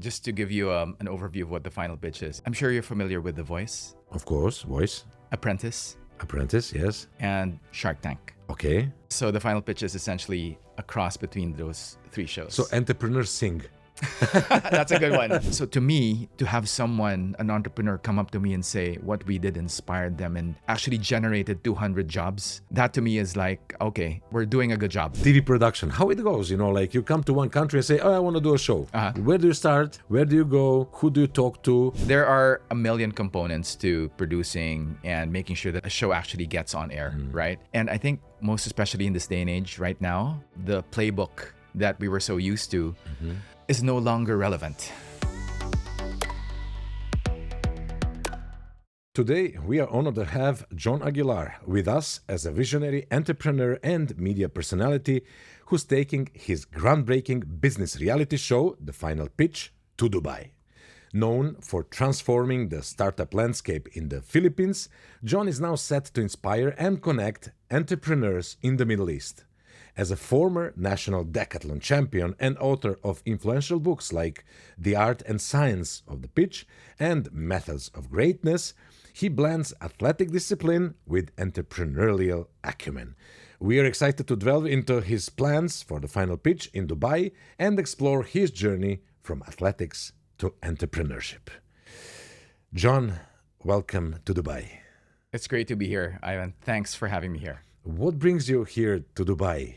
Just to give you an overview of what the final pitch is, I'm sure you're familiar with The Voice, Of course, voice, Apprentice, apprentice, yes. and Shark Tank. Okay. So the final pitch is essentially a cross between those three shows. So entrepreneurs sing. That's a good one. So to me, to have someone, an entrepreneur, come up to me and say what we did inspired them and actually generated 200 jobs, that to me is like, okay, we're doing a good job. TV production, how it goes, like you come to one country and say, oh, I want to do a show. Where do you start? Where do you go? Who do you talk to? There are a million components to producing and making sure that a show actually gets on air, right? And I think most especially in this day and age right now, the playbook that we were so used to is no longer relevant. Today, we are honored to have John Aguilar with us as a visionary entrepreneur and media personality who's taking his groundbreaking business reality show, The Final Pitch, to Dubai. Known for transforming the startup landscape in the Philippines, John is now set to inspire and connect entrepreneurs in the Middle East. As a former national decathlon champion and author of influential books like The Art and Science of the Pitch and Methods of Greatness, he blends athletic discipline with entrepreneurial acumen. We are excited to delve into his plans for the final pitch in Dubai and explore his journey from athletics to entrepreneurship. John, welcome to Dubai. It's great to be here, Ivan. Thanks for having me here. What brings you here to Dubai?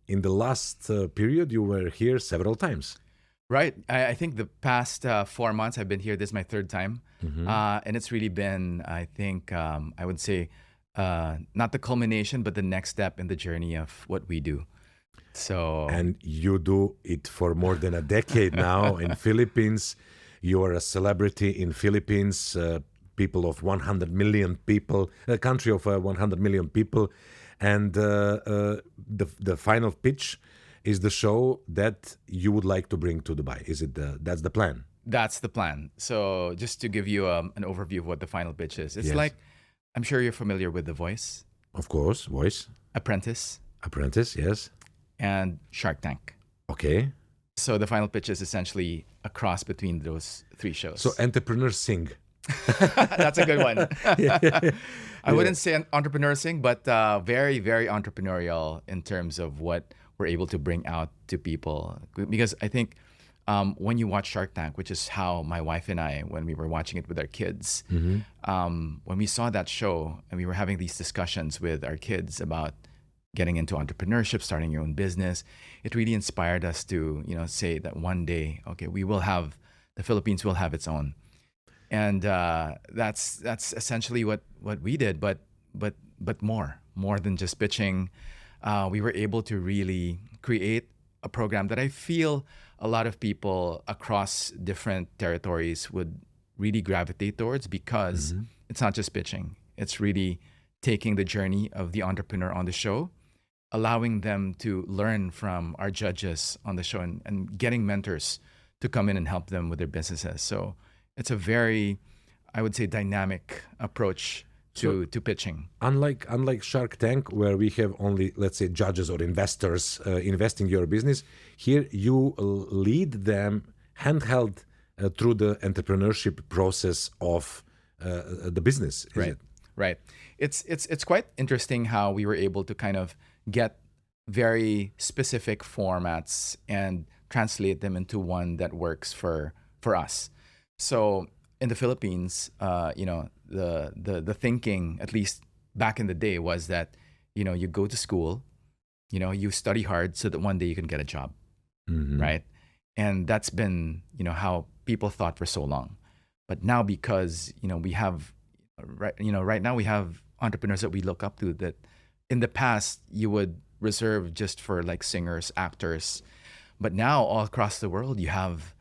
In the last period, you were here several times. Right. I think the past 4 months I've been here. This is my third time. And it's really been, I think, I would say, not the culmination, but the next step in the journey of what we do. So, And you do it for more than a decade now in Philippines. You are a celebrity in Philippines, people of 100 million people, a country of 100 million people. And the final pitch is the show that you would like to bring to Dubai. Is it that's the plan? that's the plan. So just to give you an overview of what the final pitch is, it's Yes. like, I'm sure you're familiar with The Voice, Of course, voice, Apprentice, apprentice, yes. and Shark Tank. Okay. So the final pitch is essentially a cross between those three shows. So entrepreneurs sing. That's a good one. I wouldn't say an entrepreneur sing, but very, very entrepreneurial in terms of what we're able to bring out to people. Because I think when you watch Shark Tank, which is how my wife and I, when we were watching it with our kids, when we saw that show and we were having these discussions with our kids about getting into entrepreneurship, starting your own business, it really inspired us to, say that one day, okay, the Philippines will have its own. And that's essentially what we did, but more than just pitching. We were able to really create a program that I feel a lot of people across different territories would really gravitate towards, because it's not just pitching. It's really taking the journey of the entrepreneur on the show, allowing them to learn from our judges on the show, and getting mentors to come in and help them with their businesses. So it's a very, I would say, dynamic approach to pitching. Unlike Shark Tank, where we have only, let's say, judges or investors investing your business, here you lead them handheld through the entrepreneurship process of the business. Is it? Right. It's quite interesting how we were able to kind of get very specific formats and translate them into one that works for us. So in the Philippines, the thinking, at least back in the day, was that, you go to school, you study hard so that one day you can get a job, right? And that's been, how people thought for so long. But now, because, we have, right now we have entrepreneurs that we look up to that in the past you would reserve just for like singers, actors. But now all across the world, you have,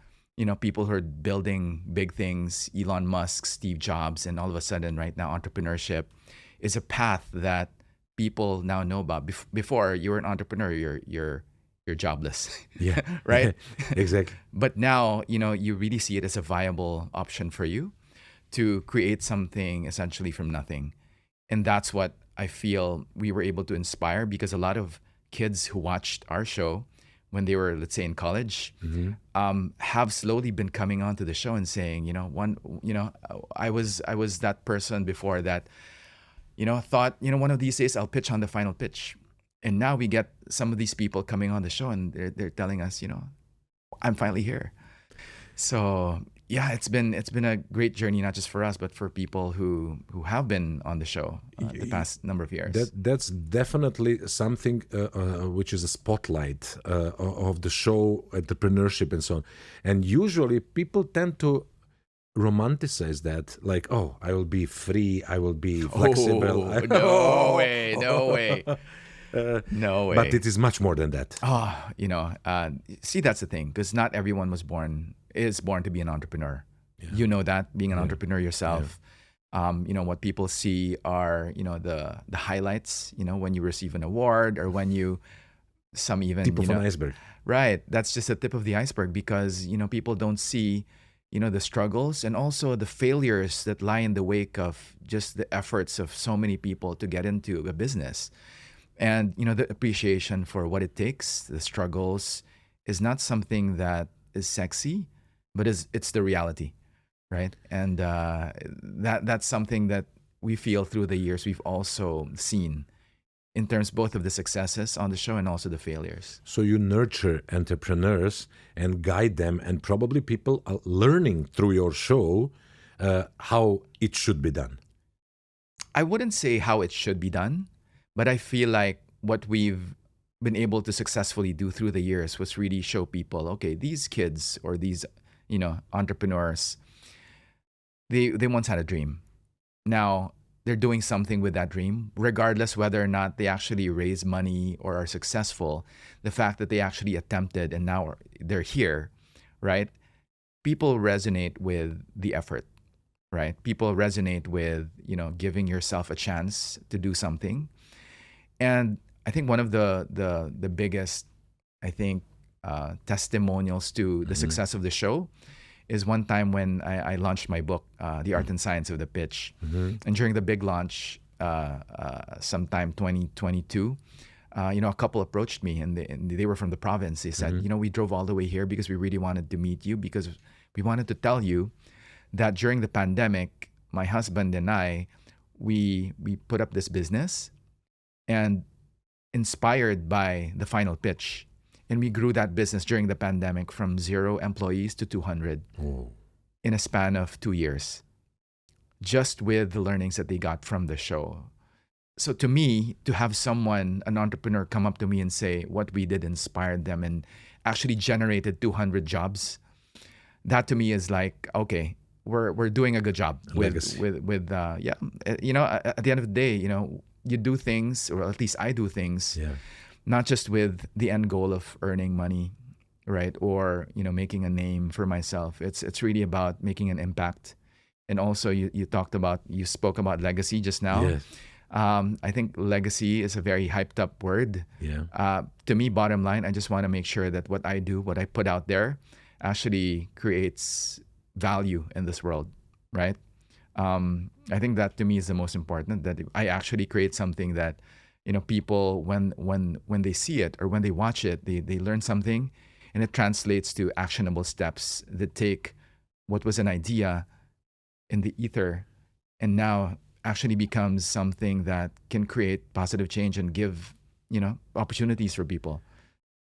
people who are building big things, Elon Musk, Steve Jobs, and all of a sudden right now entrepreneurship is a path that people now know about. Before you were an entrepreneur, you're jobless. Yeah. Right? Exactly. But now, you really see it as a viable option for you to create something essentially from nothing. And that's what I feel we were able to inspire, because a lot of kids who watched our show when they were, let's say, in college, have slowly been coming onto the show and saying, I was that person before that, thought, one of these days I'll pitch on the final pitch. And now we get some of these people coming on the show and they're telling us, I'm finally here. So yeah, it's been a great journey, not just for us, but for people who have been on the show the past number of years. That's definitely something which is a spotlight of the show, entrepreneurship and so on. And usually people tend to romanticize that, like, oh, I will be free, I will be flexible. No way. No way. But it is much more than that. See, that's the thing, because not everyone is born to be an entrepreneur. Yeah. You know that, being an entrepreneur yourself. Yeah. What people see are, the highlights, when you receive an award or when tip of an iceberg. Right. That's just the tip of the iceberg, because, people don't see, the struggles and also the failures that lie in the wake of just the efforts of so many people to get into a business. And, the appreciation for what it takes, the struggles, is not something that is sexy, but it's the reality, right? And that's something that we feel through the years we've also seen in terms both of the successes on the show and also the failures. So you nurture entrepreneurs and guide them, and probably people are learning through your show how it should be done. I wouldn't say how it should be done, but I feel like what we've been able to successfully do through the years was really show people, okay, these kids or these, entrepreneurs, they once had a dream. Now they're doing something with that dream, regardless whether or not they actually raise money or are successful. The fact that they actually attempted and now they're here, right? People resonate with the effort, right? People resonate with, giving yourself a chance to do something. And I think one of the biggest, testimonials to the success of the show is one time when I launched my book, The Art and Science of the Pitch. And during the big launch, sometime 2022, a couple approached me and they were from the province. They said, we drove all the way here because we really wanted to meet you, because we wanted to tell you that during the pandemic, my husband and I, we put up this business, and inspired by the final pitch. And we grew that business during the pandemic from 0 employees to 200 in a span of 2 years, just with the learnings that they got from the show. So to me, to have someone, an entrepreneur, come up to me and say what we did inspired them and actually generated 200 jobs, that to me is like, okay, we're doing a good job with at the end of the day, you do things, or at least I do things, not just with the end goal of earning money, right? Or, making a name for myself. It's really about making an impact. And also you spoke about legacy just now. Yes. I think legacy is a very hyped up word. Yeah. To me, bottom line, I just want to make sure that what I do, what I put out there, actually creates value in this world, right? I think that to me is the most important, that I actually create something that, people, when they see it or when they watch it, they learn something, and it translates to actionable steps that take what was an idea in the ether and now actually becomes something that can create positive change and give, opportunities for people.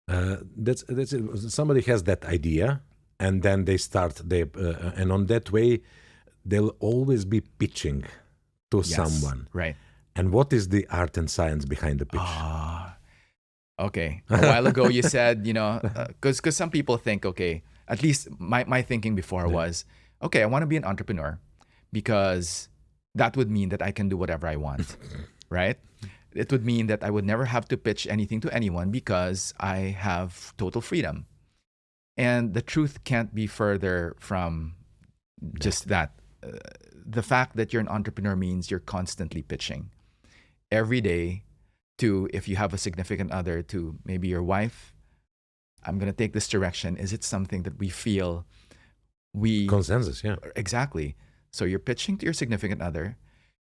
That's it. Somebody has that idea, and then they start, and on that way, they'll always be pitching to someone. Right. And what is the art and science behind the pitch? Okay. A while ago you said, because some people think, okay, at least my thinking before was, okay, I want to be an entrepreneur because that would mean that I can do whatever I want, right? It would mean that I would never have to pitch anything to anyone because I have total freedom. And the truth can't be further from just that. The fact that you're an entrepreneur means you're constantly pitching every day to, if you have a significant other, to maybe your wife, I'm going to take this direction. Is it something that we feel consensus? Yeah, exactly. So you're pitching to your significant other,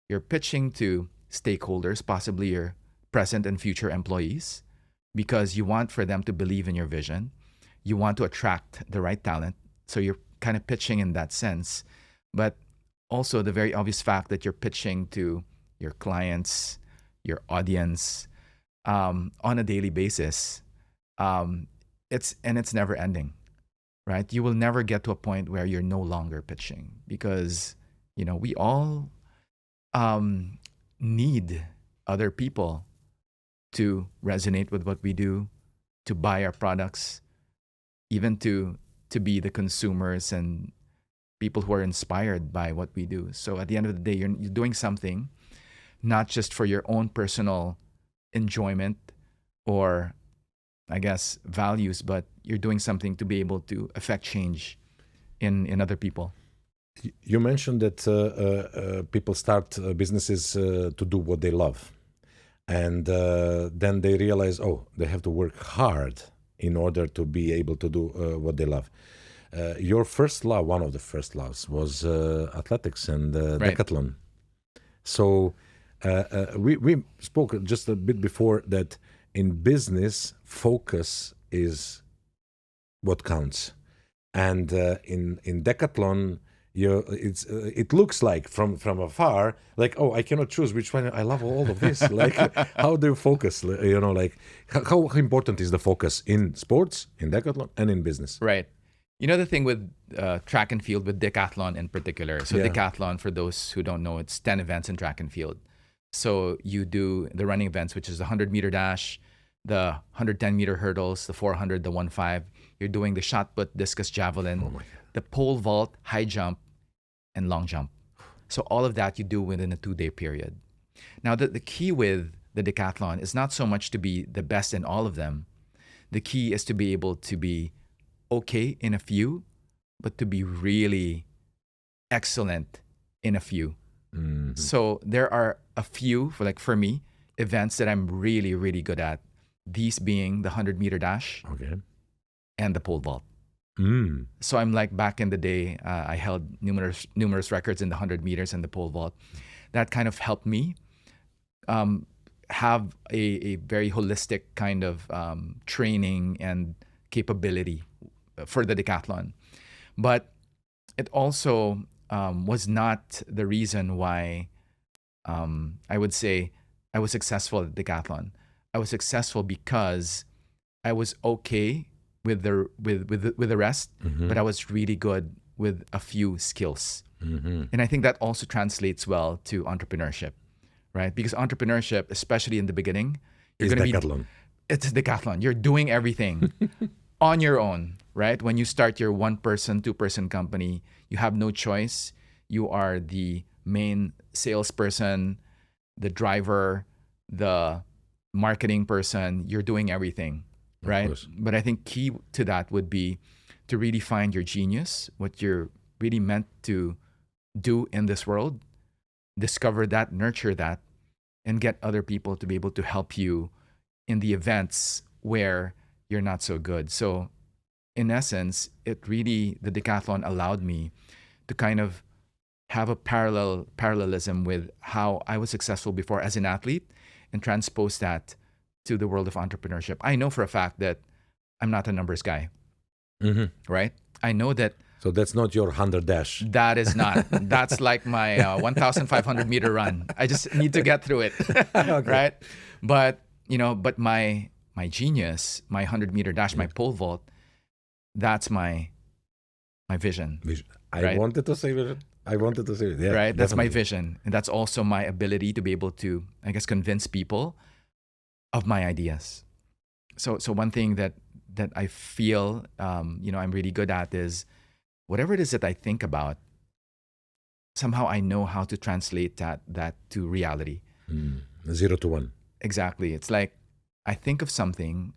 you're pitching to stakeholders, possibly your present and future employees, because you want for them to believe in your vision. You want to attract the right talent. So you're kind of pitching in that sense. But also the very obvious fact that you're pitching to your clients, your audience, on a daily basis. It's never ending, right? You will never get to a point where you're no longer pitching because, we all need other people to resonate with what we do, to buy our products, even to be the consumers and people who are inspired by what we do. So at the end of the day, you're doing something not just for your own personal enjoyment or, I guess, values, but you're doing something to be able to affect change in other people. You mentioned that people start businesses to do what they love. And then they realize, they have to work hard in order to be able to do what they love. Your first love, one of the first loves, was athletics and Right. decathlon. So we spoke just a bit before that in business, focus is what counts. And in decathlon, it looks like from afar, like, I cannot choose which one. I love all of this. Like, how do you focus? Like, how important is the focus in sports, in decathlon, and in business? Right. The thing with track and field, with decathlon in particular. So Yeah. decathlon, for those who don't know, it's 10 events in track and field. So you do the running events, which is the 100-meter dash, the 110-meter hurdles, the 400, the 1.5. You're doing the shot put, discus, javelin, Oh my God. the pole vault, high jump, and long jump. So all of that you do within a 2-day period. Now, the key with the decathlon is not so much to be the best in all of them. The key is to be able to be okay in a few, but to be really excellent in a few. Mhm. So there are a few, for me, events that I'm really, really good at. These being the 100-meter dash Okay. and the pole vault. Mm. So I'm like, back in the day, I held numerous records in the 100 meters and the pole vault. That kind of helped me have a very holistic kind of training and capability for the decathlon. But it also was not the reason why I would say I was successful at decathlon. I was successful because I was okay with the rest, but I was really good with a few skills. And I think that also translates well to entrepreneurship, right? Because entrepreneurship, especially in the beginning, you're It's going to be decathlon. it's decathlon. You're doing everything on your own, right? When you start your 1-person, 2-person company, you have no choice. You are the main salesperson, the driver, the marketing person. You're doing everything, right? course. But I think key to that would be to really find your genius, what you're really meant to do in this world, discover that, nurture that, and get other people to be able to help you in the events where you're not so good. So in essence, the decathlon allowed me to kind of have a parallelism with how I was successful before as an athlete and transpose that to the world of entrepreneurship. I know for a fact that I'm not a numbers guy, right? I know that So that's not your 100 dash. that is not. That's like my 1,500 meter run. I just need to get through it, right? But my genius, my 100-meter dash, my pole vault, that's my vision, I Right. wanted to say it. I wanted to say it. Yeah, right? That's my definitely. vision, and that's also my ability to be able to, I guess, convince people of my ideas. So one thing that I feel, I'm really good at is whatever it is that I think about. Somehow I know how to translate that to reality. 0 to 1. Exactly. It's like I think of something.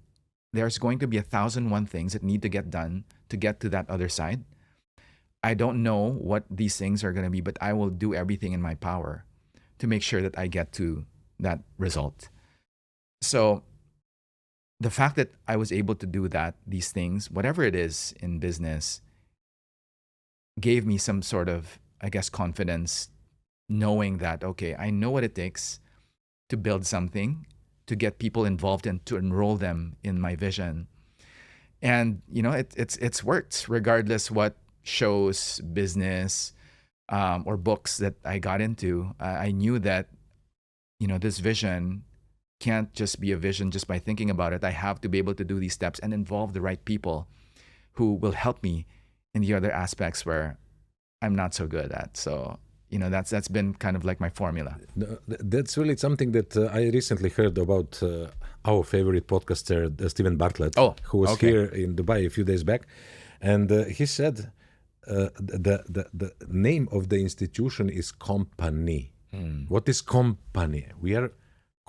There's going to be 1,001 things that need to get done to get to that other side. I don't know what these things are going to be, but I will do everything in my power to make sure that I get to that result. So the fact that I was able to do these things, whatever it is in business, gave me some sort of, I guess, confidence, knowing that, okay, I know what it takes to build something to get people involved and to enroll them in my vision. And it's worked regardless what shows, business, or books that I got into. I knew that this vision can't just be a vision just by thinking about it. I have to be able to do these steps and involve the right people who will help me in the other aspects where I'm not so good at. So that's been kind of like my formula. No, that's really something that I recently heard about our favorite podcaster, Stephen Bartlett, who was here in Dubai a few days back. And he said the name of the institution is company. What is company? We are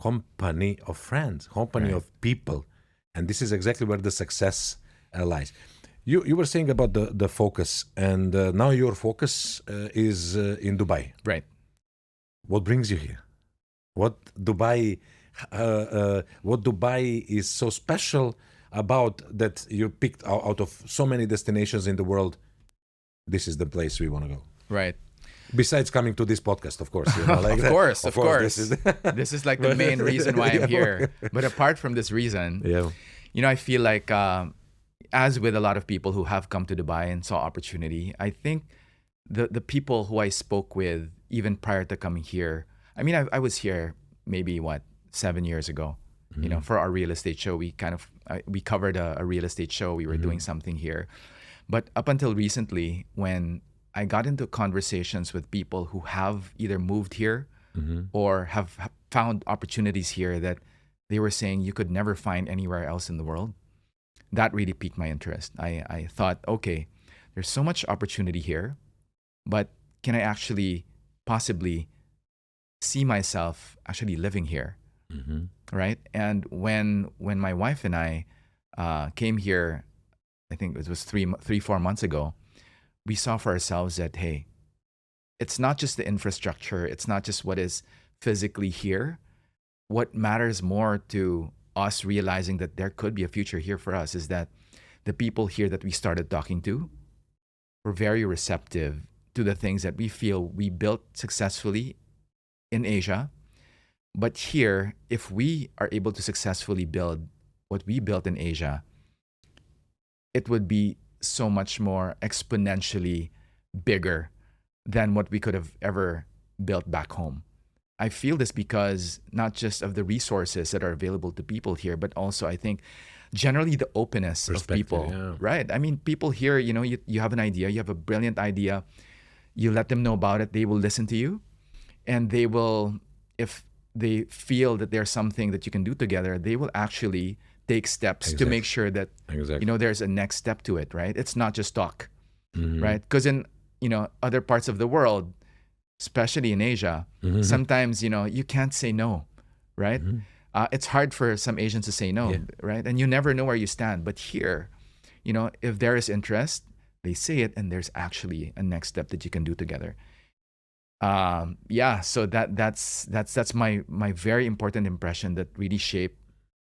company of friends, company of people. And this is exactly where the success lies. You were saying about the focus, and now your focus is in Dubai. Right. What brings you here? What Dubai is so special about that you picked out of so many destinations in the world? This is the place we want to go. Right. Besides coming to this podcast, of course. Of course. This is like the main reason why I'm here. But apart from this reason, I feel like, as with a lot of people who have come to Dubai and saw opportunity, I think the people who I spoke with, even prior to coming here, I was here maybe 7 years ago, for our real estate show. We covered a real estate show. We were doing something here. But up until recently, when I got into conversations with people who have either moved here or have found opportunities here that they were saying you could never find anywhere else in the world, that really piqued my interest. I thought, okay, there's so much opportunity here, but can I actually possibly see myself actually living here, right? And when my wife and I came here, I think it was 4 months ago, we saw for ourselves that, hey, it's not just the infrastructure, it's not just what is physically here. What matters more to us realizing that there could be a future here for us is that the people here that we started talking to were very receptive to the things that we feel we built successfully in Asia. But here, if we are able to successfully build what we built in Asia, it would be so much more exponentially bigger than what we could have ever built back home. I feel this because not just of the resources that are available to people here, but also I think generally the openness of people, right? People here, you have an idea, you have a brilliant idea, you let them know about it, they will listen to you, and they will, if they feel that there's something that you can do together, they will actually take steps to make sure that, there's a next step to it, right? It's not just talk, right? Because in, other parts of the world, especially in Asia, sometimes, you can't say no, right? It's hard for some Asians to say no, right? And you never know where you stand. But here, if there is interest, they say it, and there's actually a next step that you can do together. So that's my very important impression that really shaped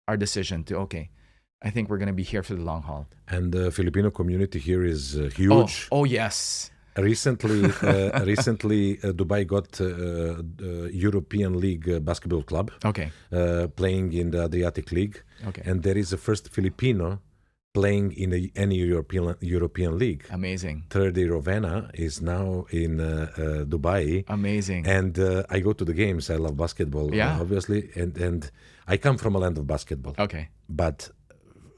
our decision to, okay, I think we're going to be here for the long haul. And the Filipino community here is huge. Oh yes. Recently, Dubai got European League basketball club. Okay. Playing in the Adriatic League. Okay. And there is the first Filipino playing in any European league. Amazing. Terdy Rovena is now in Dubai. Amazing. And I go to the games. I love basketball, obviously. And I come from a land of basketball. Okay. But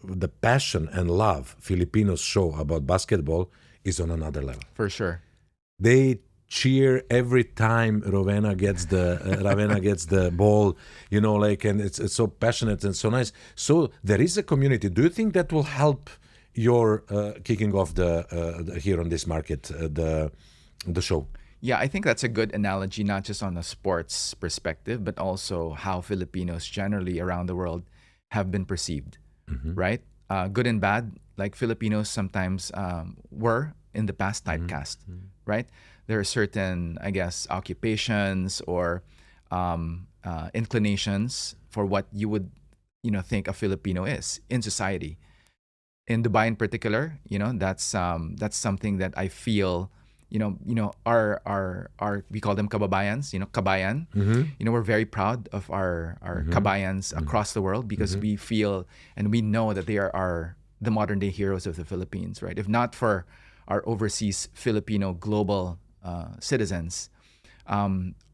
the passion and love Filipinos show about basketball is on another level. For sure. They cheer every time Rovena gets the ball, and it's so passionate and so nice. So there is a community. Do you think that will help your kicking off the here on this market, the show? Yeah, I think that's a good analogy, not just on a sports perspective, but also how Filipinos generally around the world have been perceived, right? Good and bad, like Filipinos sometimes were in the past typecast, right? There are certain, I guess, occupations or inclinations for what you would, think a Filipino is in society. In Dubai in particular, that's something that I feel our we call them kababayans, kabayan. We're very proud of our kabayans across the world because we feel and we know that they are the modern day heroes of the Philippines, right? If not for our overseas Filipino global citizens,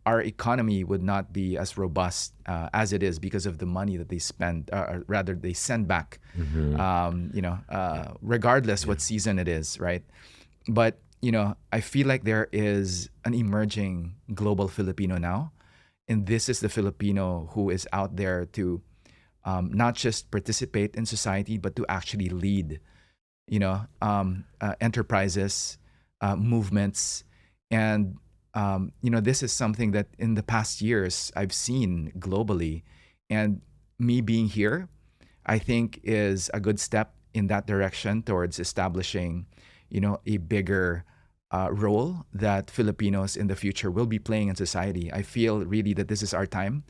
our economy would not be as robust as it is because of the money that they spend, or rather they send back, regardless what season it is, right? But, I feel like there is an emerging global Filipino now. And this is the Filipino who is out there to not just participate in society, but to actually lead, enterprises, movements. And, this is something that in the past years I've seen globally. And me being here, I think is a good step in that direction towards establishing, a bigger role that Filipinos in the future will be playing in society. I feel really that this is our time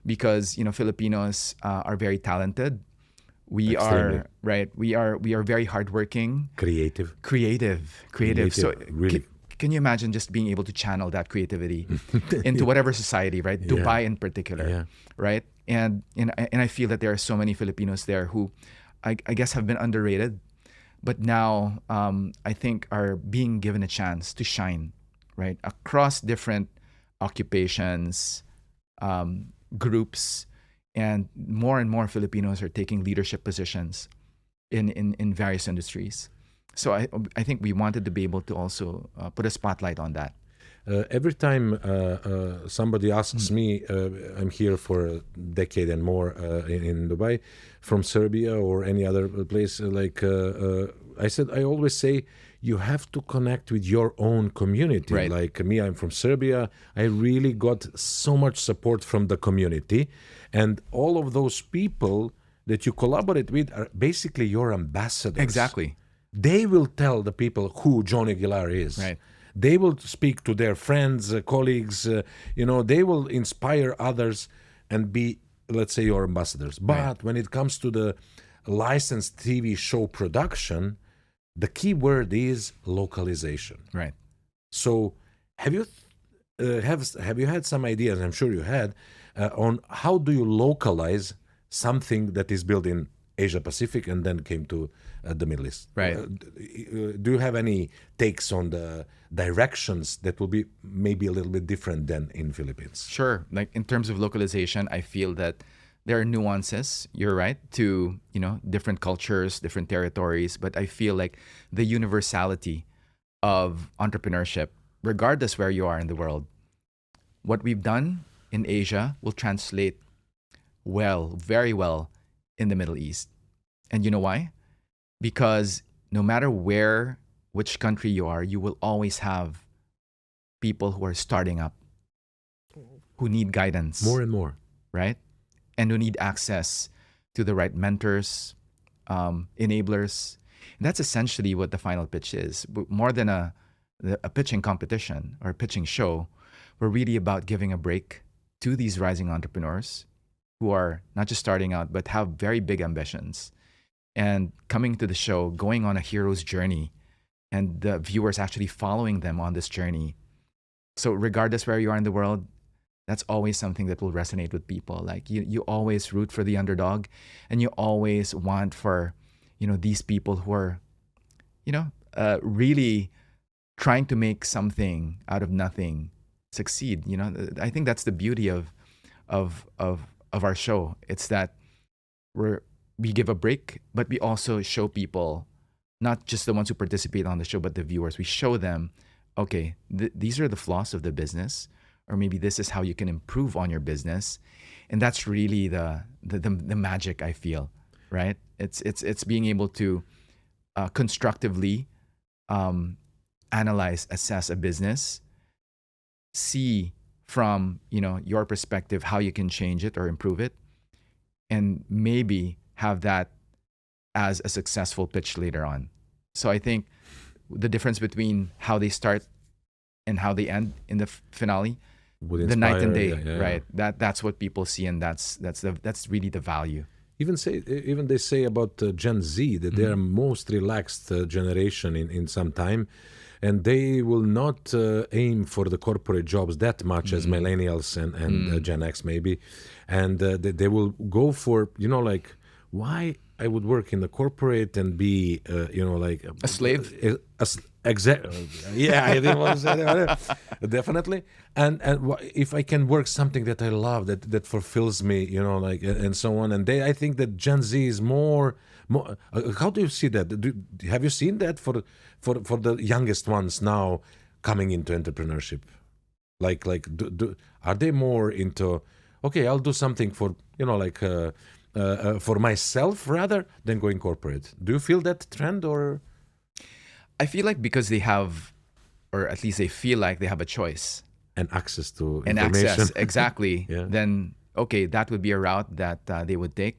because, Filipinos are very talented. We Extremely. are right. We are very hardworking, Creative. creative. So really. can you imagine just being able to channel that creativity into whatever society, right? Dubai in particular, right? And I feel that there are so many Filipinos there who I guess have been underrated, but now I think are being given a chance to shine, right? Across different occupations, groups, and more Filipinos are taking leadership positions in various industries. So I think we wanted to be able to also put a spotlight on that. Every time somebody asks me, I'm here for a decade and more in Dubai, from Serbia or any other place, I always say, you have to connect with your own community. Right. Like me, I'm from Serbia. I really got so much support from the community. And all of those people that you collaborate with are basically your ambassadors. Exactly. They will tell the people who John Aguilar is. Right. They will speak to their friends, colleagues, they will inspire others and be, let's say, your ambassadors. But when it comes to the licensed TV show production, the key word is localization. Right. So have you had some ideas, I'm sure you had, on how do you localize something that is built in Asia Pacific and then came to the Middle East? Right. Do you have any takes on the directions that will be maybe a little bit different than in Philippines? Sure. Like in terms of localization, I feel that there are nuances, you're right, to, different cultures, different territories, but I feel like the universality of entrepreneurship, regardless where you are in the world, what we've done in Asia will translate very well in the Middle East. And you know why? Because no matter which country you are, you will always have people who are starting up, who need guidance. More and more. Right? And who need access to the right mentors, enablers. And that's essentially what the final pitch is. More than a pitching competition or a pitching show, we're really about giving a break to these rising entrepreneurs who are not just starting out, but have very big ambitions. And coming to the show, going on a hero's journey, and the viewers actually following them on this journey. So regardless where you are in the world, that's always something that will resonate with people. Like you always root for the underdog, and you always want for, these people who are, really trying to make something out of nothing succeed. I think that's the beauty of our show. It's that we give a break, but we also show people, not just the ones who participate on the show, but the viewers. We show them, okay, these are the flaws of the business, or maybe this is how you can improve on your business. And that's really the magic, I feel, right? It's being able to constructively analyze, assess a business, see from your perspective how you can change it or improve it, and maybe have that as a successful pitch later on. So I think the difference between how they start and how they end in the finale, the night and day, right? That's what people see, and that's really the value. Even they say about Gen Z that they are most relaxed generation in some time. and they will not aim for the corporate jobs that much as millennials and Gen X maybe, and they will go for, like, why I would work in the corporate and be like A slave? Yeah, I didn't want to say that. Definitely. And if I can work something that I love, that fulfills me, like, and so on. And I think that Gen Z is more. How do you see that? Have you seen that for the youngest ones now coming into entrepreneurship? Like are they more into, okay, I'll do something for for myself rather than going corporate? Do you feel that trend, or? I feel like because they have, or at least they feel like they have a choice. And access to And information. access, exactly. Yeah. Then, okay, that would be a route that they would take.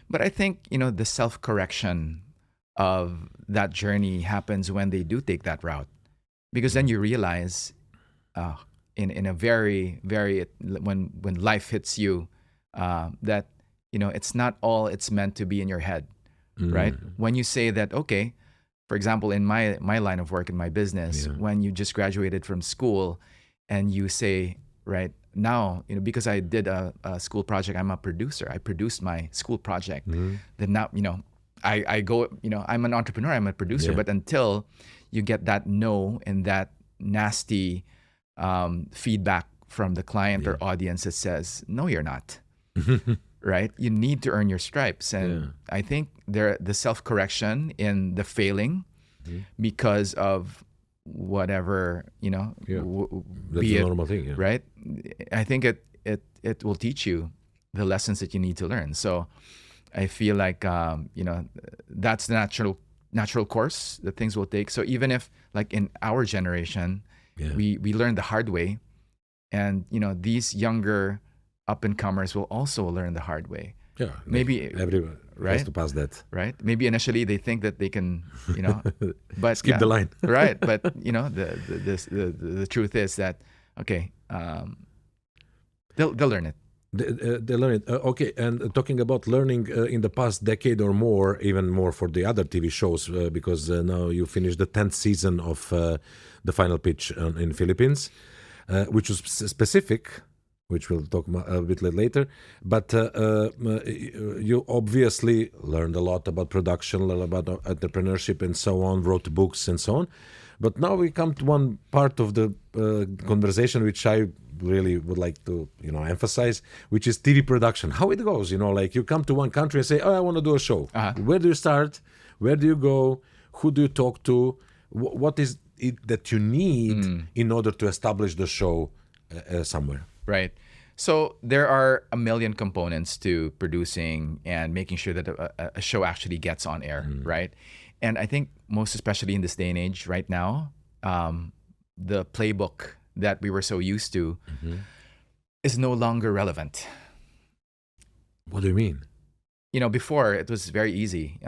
But I think, the self-correction of that journey happens when they do take that route. Because then you realize in a very, very, when life hits you, that, it's not all it's meant to be in your head, right? When you say that, okay, for example, in my line of work, in my business, when you just graduated from school and you say, right, now, because I did a school project, I'm a producer. I produced my school project. Then now, I go, I'm an entrepreneur, I'm a producer. Yeah. But until you get that no and that nasty feedback from the client or audience that says, no, you're not. Right? You need to earn your stripes. And I think the self-correction in the failing because of whatever, That's be a it, normal thing. Yeah. right? I think it will teach you the lessons that you need to learn. So I feel like, that's the natural course that things will take. So even if, like in our generation, we learned the hard way, and, these younger up-and-comers will also learn the hard way. Yeah, Maybe everyone has to pass that. Right? Maybe initially they think that they can, but Skip the line. right? But the truth is that, okay, they'll learn it. They learn it. Okay, and talking about learning in the past decade or more, even more for the other TV shows, because now you finished the 10th season of The Final Pitch in Philippines, which was specific, which we'll talk a bit later. But you obviously learned a lot about production, a lot about entrepreneurship and so on, wrote books and so on. But now we come to one part of the conversation which I really would like to emphasize, which is TV production. How it goes, like you come to one country and say, oh, I want to do a show. Where do you start? Where do you go? Who do you talk to? What is it that you need in order to establish the show somewhere? Right. So there are a million components to producing and making sure that a show actually gets on air, right? And I think most especially in this day and age right now, the playbook that we were so used to is no longer relevant. What do you mean? Before it was very easy.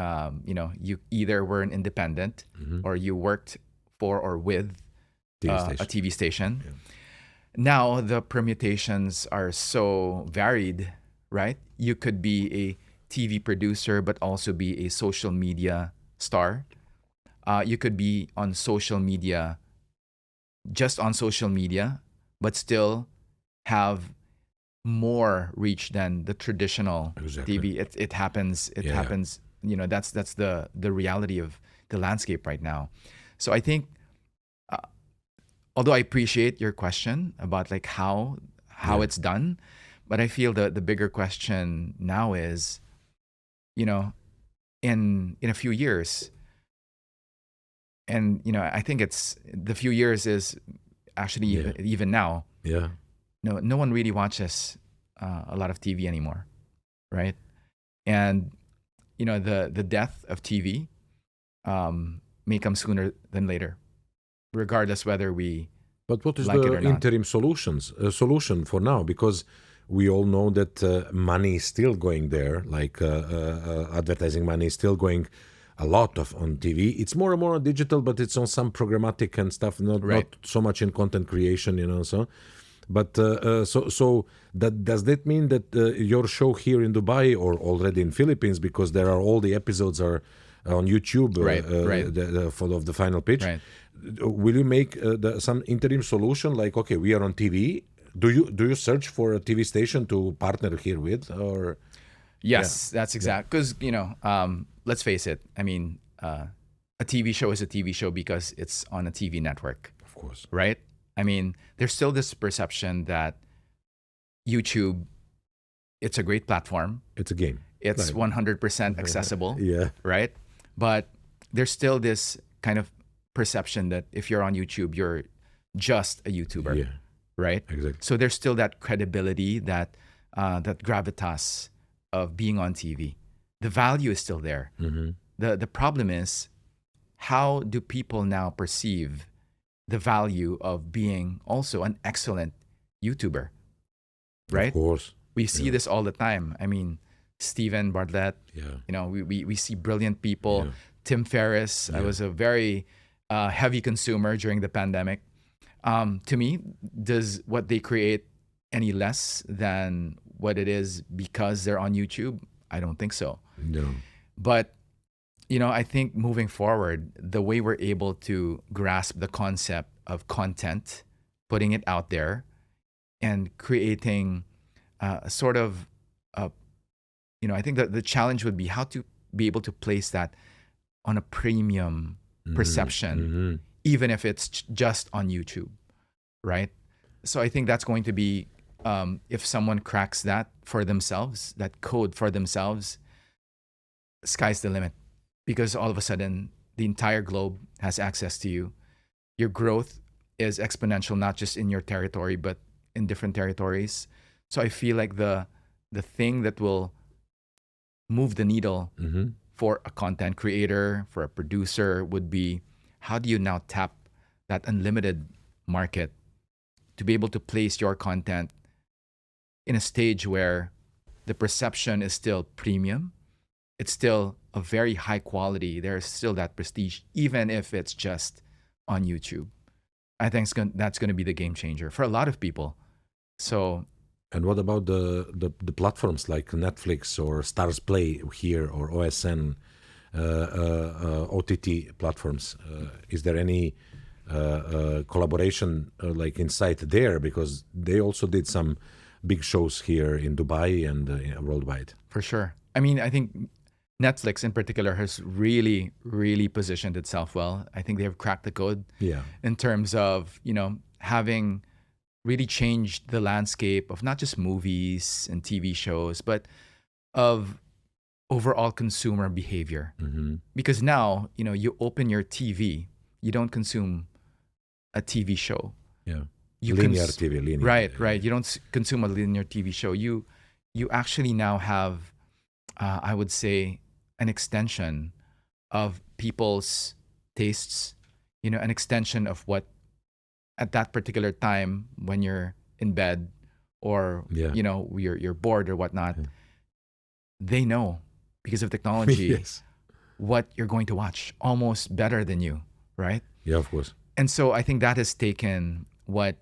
You either were an independent or you worked for or with a TV station. Yeah. Now the permutations are so varied, right? You could be a TV producer, but also be a social media star. You could be on social media, just on social media, but still have more reach than the traditional TV. It happens. It happens. That's the reality of the landscape right now. So I think, although I appreciate your question about like how it's done, but I feel the bigger question now is, in a few years, and I think it's the few years is actually even now. Yeah. No one really watches a lot of TV anymore, right? And the death of TV may come sooner than later, regardless whether we. But what is like the interim solution for now? Because we all know that money is still going there, like advertising money is still going a lot on TV. It's more and more on digital, but it's on some programmatic and stuff, not so much in content creation, so. But so that does that mean that your show here in Dubai or already in Philippines, because there are all the episodes are on YouTube, of the Final Pitch. Right. will you make some interim solution like, okay, we are on TV? Do you search for a TV station to partner here with, or? Yes, that's exact. Because let's face it. I mean, a TV show is a TV show because it's on a TV network, Of course. right? I mean, there's still this perception that YouTube, it's a great platform. It's a game. It's Right. 100% accessible, Yeah. right? But there's still this kind of perception that if you're on YouTube, you're just a YouTuber, Yeah. right? Exactly. So there's still that credibility, that gravitas of being on TV. The value is still there. Mm-hmm. The problem is, how do people now perceive the value of being also an excellent YouTuber, right? Of course. We see this all the time. I mean, Steven Bartlett, Yeah. we see brilliant people. Yeah. Tim Ferriss, I was a very heavy consumer during the pandemic. To me, does what they create any less than what it is because they're on YouTube? I don't think so. No. But, I think moving forward, the way we're able to grasp the concept of content, putting it out there, and creating a sort of, I think that the challenge would be how to be able to place that on a premium perception, Mm-hmm. even if it's just on YouTube, right? So I think that's going to be, if someone cracks that for themselves, that code for themselves, sky's the limit. Because all of a sudden, the entire globe has access to you. Your growth is exponential, not just in your territory, but in different territories. So I feel like the thing that will move the needle Mm-hmm. for a content creator, for a producer, would be, how do you now tap that unlimited market to be able to place your content in a stage where the perception is still premium, it's still a very high quality, there's still that prestige, even if it's just on YouTube. I think that's going to be the game changer for a lot of people. So, And what about the platforms like Netflix or Stars Play here or OSN, OTT platforms? Is there any collaboration like inside there? Because they also did some big shows here in Dubai and worldwide. for sure. I mean, I think Netflix in particular has really, really positioned itself well. I think they have cracked the code Yeah. in terms of, having really changed the landscape of not just movies and TV shows, but of overall consumer behavior. Mm-hmm. Because now, you open your TV, you don't consume a TV show. Yeah. You Linear TV, linear. Right. You don't consume a linear TV show. You actually now have, I would say, an extension of people's tastes, an extension of what at that particular time when you're in bed or, Yeah. you're bored or whatnot, they know because of technology Yes. what you're going to watch almost better than you, right? Yeah, of course. And so I think that has taken what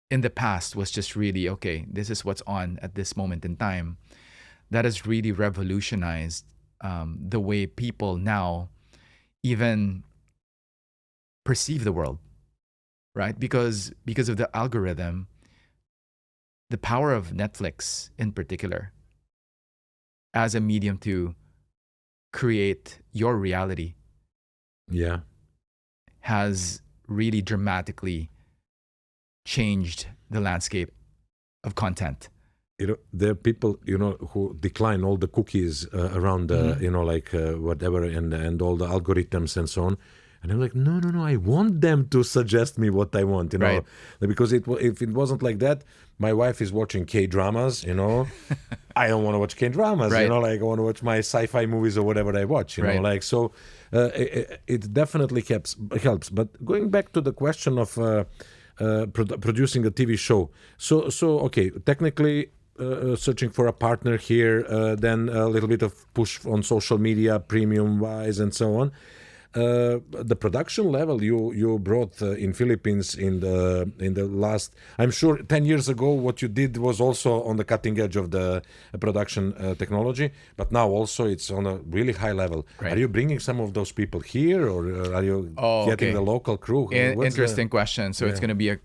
in the past was just really, okay, this is what's on at this moment in time. That has really revolutionized the way people now even perceive the world, right? Because of the algorithm, the power of Netflix in particular as a medium to create your reality Yeah. has really dramatically changed the landscape of content. There are people, who decline all the cookies around, whatever, and all the algorithms and so on. And I'm like, no, I want them to suggest me what I want, Right. because if it wasn't like that, my wife is watching K-dramas, I don't want to watch K-dramas, Right. I want to watch my sci-fi movies or whatever I watch, Right. so it definitely helps. But going back to the question of producing a TV show, so okay, technically searching for a partner here, then a little bit of push on social media, premium wise, and so on. The production level you brought in Philippines in the last, I'm sure 10 years ago, what you did was also on the cutting edge of the production technology, but now also it's on a really high level. Right. Are you bringing some of those people here, or are you getting okay. the local crew? What's Interesting question. So it's going to be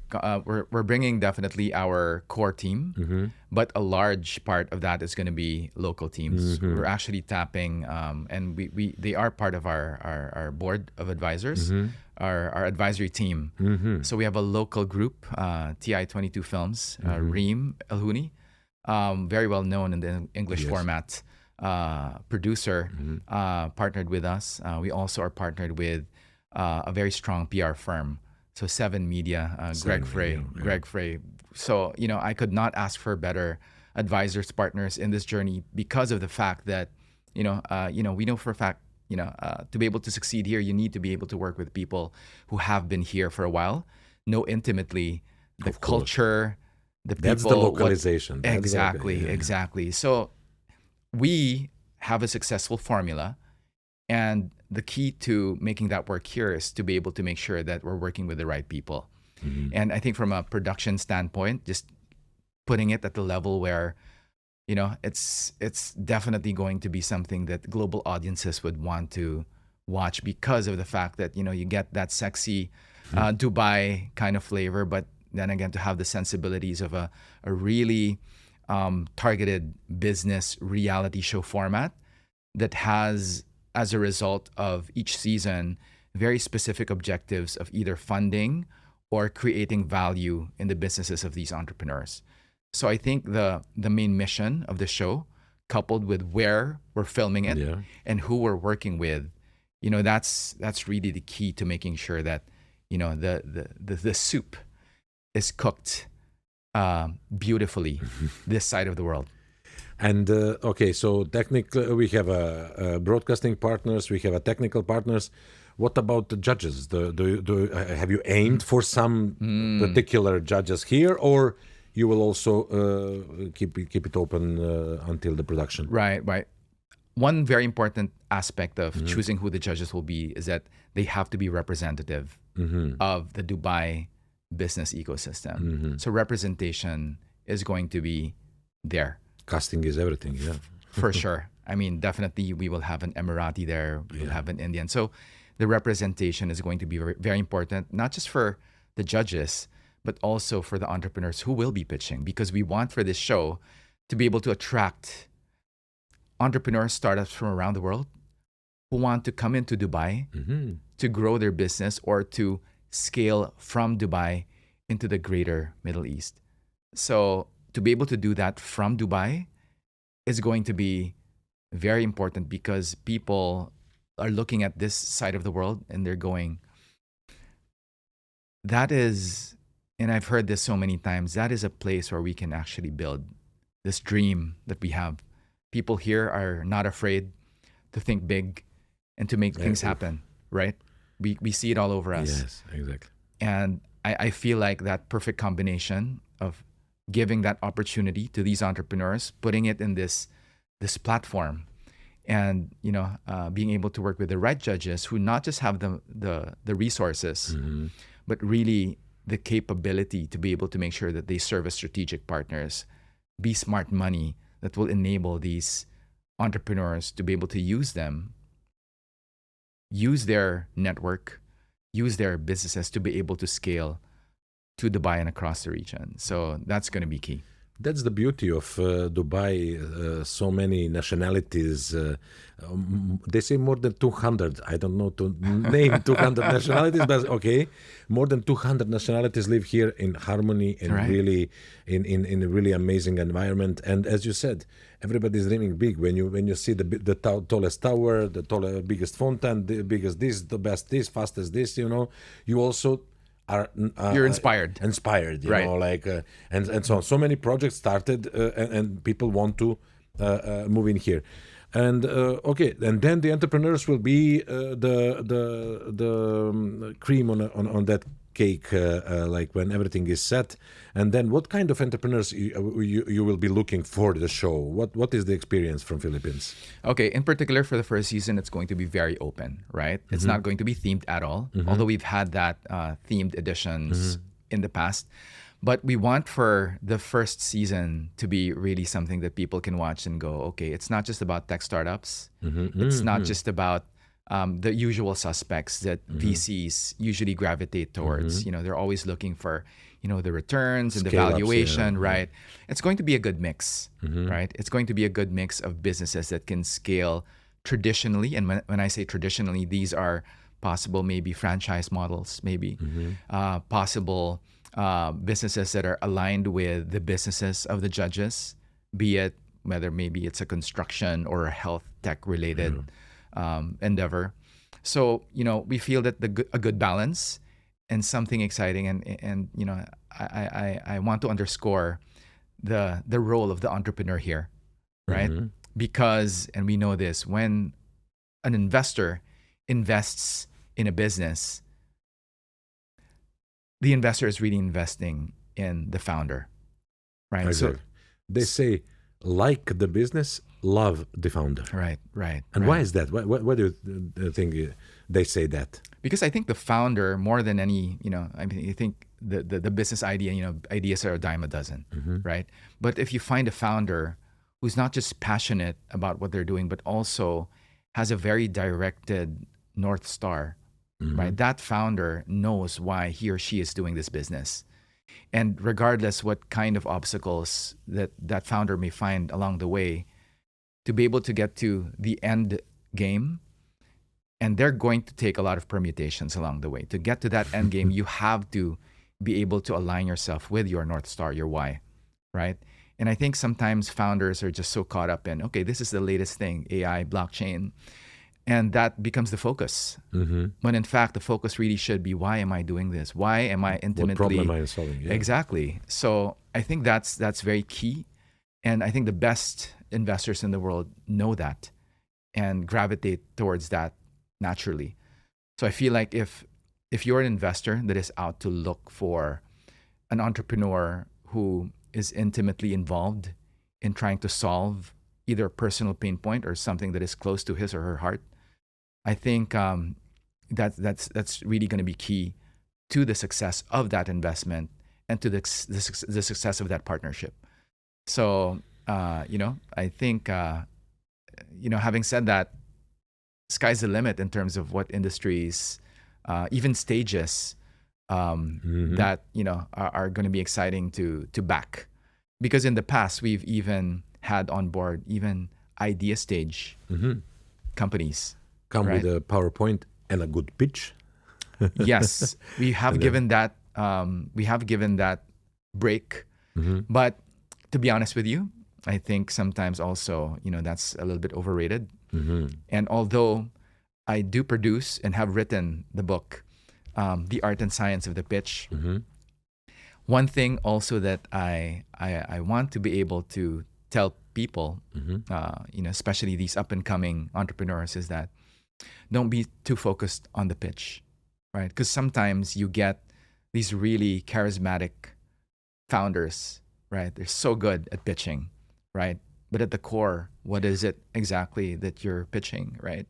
we're bringing definitely our core team, but a large part of that is going to be local teams. We're actually tapping, and they are part of our board of advisors, our advisory team. So we have a local group, TI22 Films, Reem Elhouni, very well known in the English format, producer, partnered with us. We also are partnered with a very strong PR firm. So 7 Media, Greg Frey. So, I could not ask for better advisors, partners in this journey because of the fact that, we know for a fact, to be able to succeed here, you need to be able to work with people who have been here for a while, know intimately the culture, the people. That's the localization. Exactly. So we have a successful formula, and the key to making that work here is to be able to make sure that we're working with the right people. And I think from a production standpoint, just putting it at the level where, it's definitely going to be something that global audiences would want to watch because of the fact that, you get that sexy Dubai kind of flavor, but then again, to have the sensibilities of a really targeted business reality show format that has, as a result of each season, very specific objectives of either funding or creating value in the businesses of these entrepreneurs. So I think the main mission of the show, coupled with where we're filming it and who we're working with, that's really the key to making sure that, the soup is cooked beautifully this side of the world. And so technically we have broadcasting partners, we have a technical partners. What about the judges? Have you aimed for some particular judges here, or you will also keep it open until the production? Right. One very important aspect of choosing who the judges will be is that they have to be representative of the Dubai business ecosystem. So representation is going to be there. Casting is everything, yeah. For sure. I mean, definitely we will have an Emirati there, we'll have an Indian. So the representation is going to be very, very important, not just for the judges, but also for the entrepreneurs who will be pitching, because we want for this show to be able to attract entrepreneurs, startups from around the world who want to come into Dubai to grow their business or to scale from Dubai into the greater Middle East. So to be able to do that from Dubai is going to be very important, because people are looking at this side of the world and they're going, that is, and I've heard this so many times, that is a place where we can actually build this dream that we have. People here are not afraid to think big and to make things happen, right? We see it all over us. Yes, exactly. And I feel like that perfect combination of giving that opportunity to these entrepreneurs, putting it in this platform, and being able to work with the right judges who not just have the resources, but really the capability to be able to make sure that they serve as strategic partners, be smart money that will enable these entrepreneurs to be able to use their network, use their businesses to be able to scale to Dubai and across the region. So that's going to be key. That's the beauty of Dubai. So many nationalities. They say more than 200. I don't know to name 200 nationalities, but okay, more than 200 nationalities live here in harmony and really in a really amazing environment. And as you said, everybody's dreaming big. When you see the tallest tower, the biggest fountain, the biggest this, the best this, fastest this, you also are you're inspired, you know, like and so on. So many projects started and people want to move in here. And and then the entrepreneurs will be the cream on that cake, like when everything is set? And then what kind of entrepreneurs you will be looking for the show? What is the experience from Philippines? Okay, in particular for the first season, it's going to be very open, right? It's not going to be themed at all, although we've had that themed editions in the past. But we want for the first season to be really something that people can watch and go, okay, it's not just about tech startups. It's not just about the usual suspects that VCs usually gravitate towards. You know, they're always looking for, you know, the returns and the Scale-ups, valuation, right? It's going to be a good mix, right? It's going to be a good mix of businesses that can scale traditionally. And when I say traditionally, these are possible maybe franchise models, maybe possible businesses that are aligned with the businesses of the judges, be it whether maybe it's a construction or a health tech related endeavor. So, you know, we feel that a good balance and something exciting, and you know, I want to underscore the role of the entrepreneur here, right? Because, and we know this, when an investor invests in a business, the investor is really investing in the founder, right? So they say, like the business, love the founder. Right. And right. why is that? Why do you think they say that? Because I think the founder, more than any, you know, I mean, I think the business idea, you know, ideas are a dime a dozen, right? But if you find a founder who's not just passionate about what they're doing, but also has a very directed North Star, right? That founder knows why he or she is doing this business. And regardless what kind of obstacles that founder may find along the way, to be able to get to the end game, and they're going to take a lot of permutations along the way. To get to that end game, you have to be able to align yourself with your North Star, your why, right? And I think sometimes founders are just so caught up in, okay, this is the latest thing, AI, blockchain, and that becomes the focus. When in fact, the focus really should be, why am I doing this? Why am I intimately... What problem am I solving? Yeah. Exactly. So I think that's very key. And I think the best investors in the world know that and gravitate towards that naturally. So I feel like if you're an investor that is out to look for an entrepreneur who is intimately involved in trying to solve either a personal pain point or something that is close to his or her heart, I think that's really going to be key to the success of that investment and to the success of that partnership. So, you know, I think, you know, having said that, sky's the limit in terms of what industries, even stages, that, you know, are going to be exciting to back. Because in the past, we've even had on board even idea stage companies. Come with a PowerPoint and a good pitch. Yes, we have given that break. But to be honest with you, I think sometimes also, you know, that's a little bit overrated. And although I do produce and have written the book, The Art and Science of the Pitch, one thing also that I want to be able to tell people, you know, especially these up and coming entrepreneurs, is that don't be too focused on the pitch, right? Because sometimes you get these really charismatic founders, right? They're so good at pitching, right? But at the core, what is it exactly that you're pitching, right?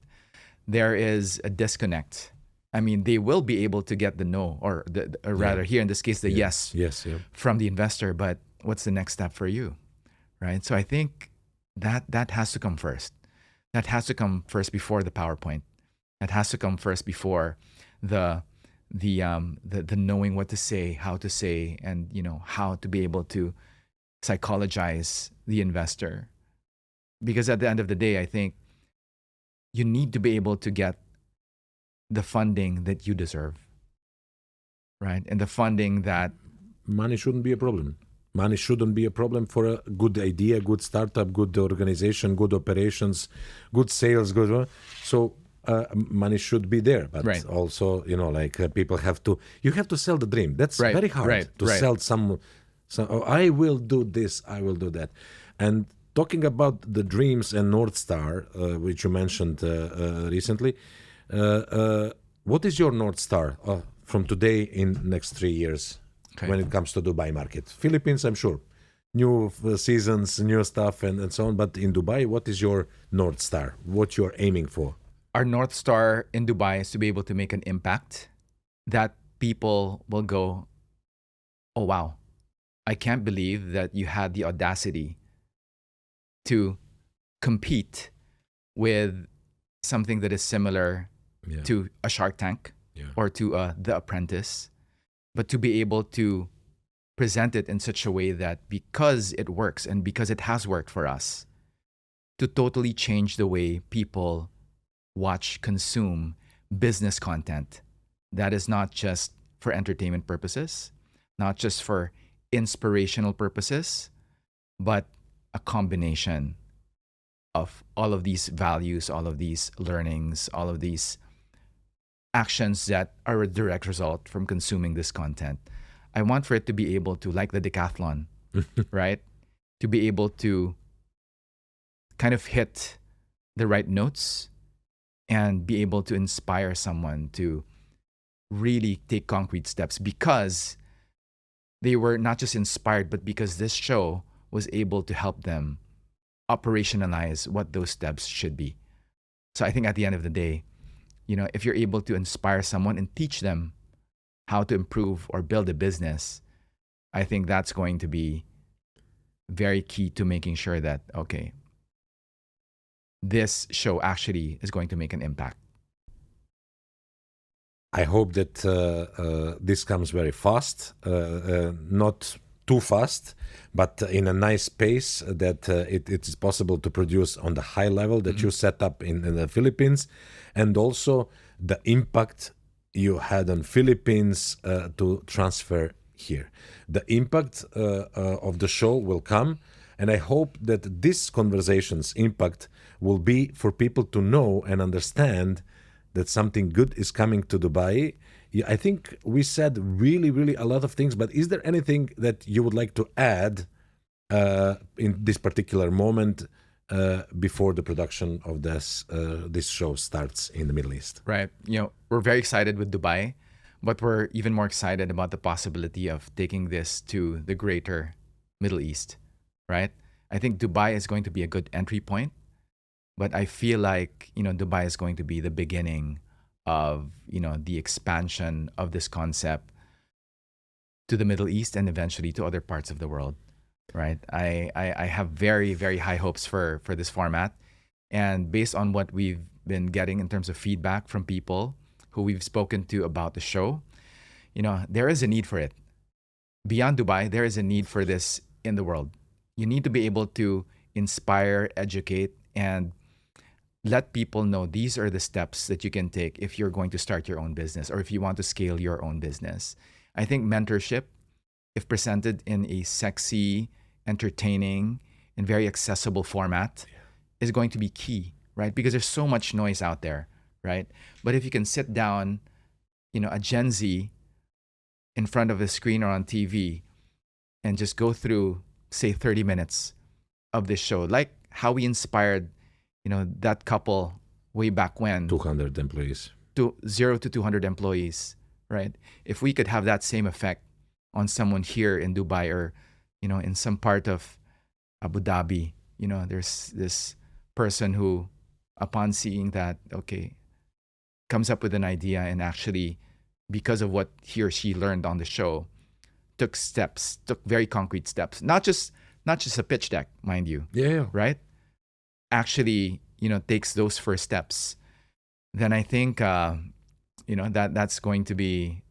There is a disconnect. I mean, they will be able to get the no, or rather here in this case, the yes from the investor, but what's the next step for you, right? So I think that has to come first. That has to come first before the PowerPoint. That has to come first before the knowing what to say, how to say, and, you know, how to be able to psychologize the investor. Because at the end of the day, I think you need to be able to get the funding that you deserve, right? And the funding that... Money shouldn't be a problem. Money shouldn't be a problem for a good idea, good startup, good organization, good operations, good sales, good... So money should be there, but also, you know, like people have to... You have to sell the dream. That's very hard to sell some... So, oh, I will do this, I will do that. And talking about the dreams and North Star, which you mentioned recently, what is your North Star from today in next 3 years Okay. when it comes to Dubai market? Philippines, I'm sure. New seasons, new stuff, and so on. But in Dubai, what is your North Star? What you're aiming for? Our North Star in Dubai is to be able to make an impact that people will go, oh, wow, I can't believe that you had the audacity to compete with something that is similar Yeah. to a Shark Tank Yeah. or to The Apprentice, but to be able to present it in such a way that because it works and because it has worked for us, to totally change the way people watch, consume business content that is not just for entertainment purposes, not just for inspirational purposes, but a combination of all of these values, all of these learnings, all of these actions that are a direct result from consuming this content. I want for it to be able to, like the decathlon, right? To be able to kind of hit the right notes and be able to inspire someone to really take concrete steps because they were not just inspired, but because this show was able to help them operationalize what those steps should be. So I think at the end of the day, if you're able to inspire someone and teach them how to improve or build a business, I think that's going to be very key to making sure that, okay, this show actually is going to make an impact. I hope that this comes very fast, not too fast, but in a nice pace that it is possible to produce on the high level that you set up in the Philippines, and also the impact you had on Philippines to transfer here. The impact of the show will come, and I hope that this conversation's impact will be for people to know and understand that something good is coming to Dubai. I think we said really, really a lot of things, but is there anything that you would like to add in this particular moment before the production of this show starts in the Middle East? Right. We're very excited with Dubai, but we're even more excited about the possibility of taking this to the greater Middle East, right? I think Dubai is going to be a good entry point, but I feel like, Dubai is going to be the beginning of, the expansion of this concept to the Middle East and eventually to other parts of the world, right? I have very, very high hopes for this format. And based on what we've been getting in terms of feedback from people who we've spoken to about the show, there is a need for it. Beyond Dubai, there is a need for this in the world. You need to be able to inspire, educate, and let people know these are the steps that you can take if you're going to start your own business or if you want to scale your own business. I think mentorship, if presented in a sexy, entertaining, and very accessible format, is going to be key, right? Because there's so much noise out there, right? But if you can sit down, a Gen Z in front of a screen or on TV and just go through, say, 30 minutes of this show, like how we inspired that couple way back when. 200 employees. To 0 to 200 employees, right? If we could have that same effect on someone here in Dubai or, in some part of Abu Dhabi, there's this person who, upon seeing that, okay, comes up with an idea and actually, because of what he or she learned on the show, took very concrete steps. Not just a pitch deck, mind you. Yeah. Right? Actually, takes those first steps, then I think that's going to be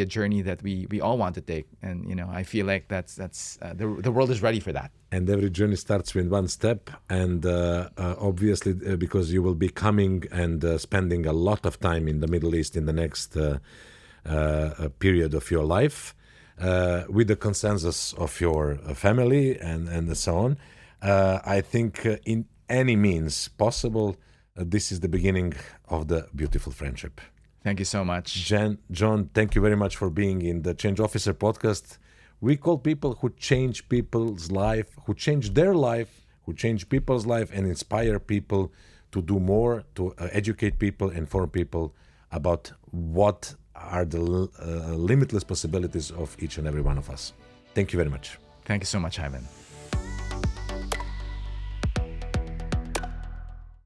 a journey that we all want to take, and I feel like that's the world is ready for that. And every journey starts with one step, and obviously because you will be coming and spending a lot of time in the Middle East in the next period of your life, with the consensus of your family and so on. I think in any means possible, this is the beginning of the beautiful friendship. Thank you so much. John, thank you very much for being in the Change Officer podcast. We call people who change people's life, who change their life, who change people's life and inspire people to do more, to educate people, inform people about what are the limitless possibilities of each and every one of us. Thank you very much. Thank you so much, Ivan.